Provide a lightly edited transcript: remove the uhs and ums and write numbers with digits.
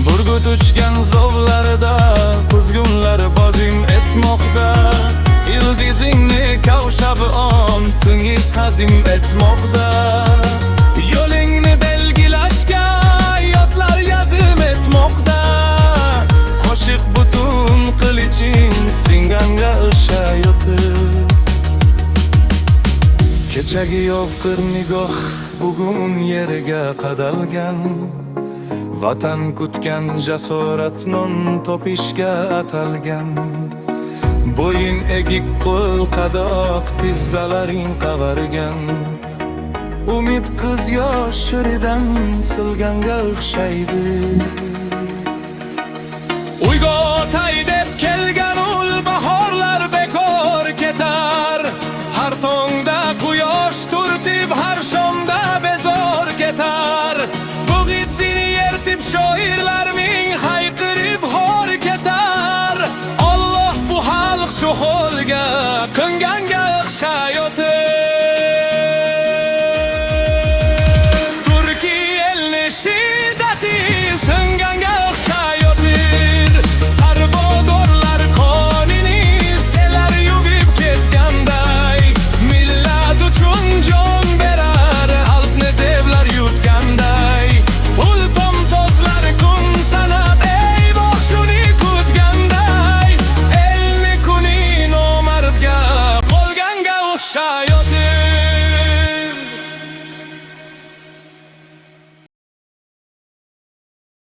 Burgut uçgan zovlarda kuzgunlar bozim etmoqda. Ildizingni kavshab on tungiz hazim etmoqda. Yo'lingni belgilashga yotlar yazim etmoqda. Qo'shiq butun qiliching singanga o'sha yotib. Kechagi yovqir nigoh bugun yerga qadalgan. Vatan kutgan jasorat non topishga atalgan. Bo'yin egik qo'l qadoq tizzalaring qavargan. Umid qiz yoshiridan silganga o'xshaydi. Uyga o'tay deb kelgan ul bahorlar bekor ketar. Har tongda quyosh turtib, har shomda bezor ketar. Bu g'itsini yertib shoirlar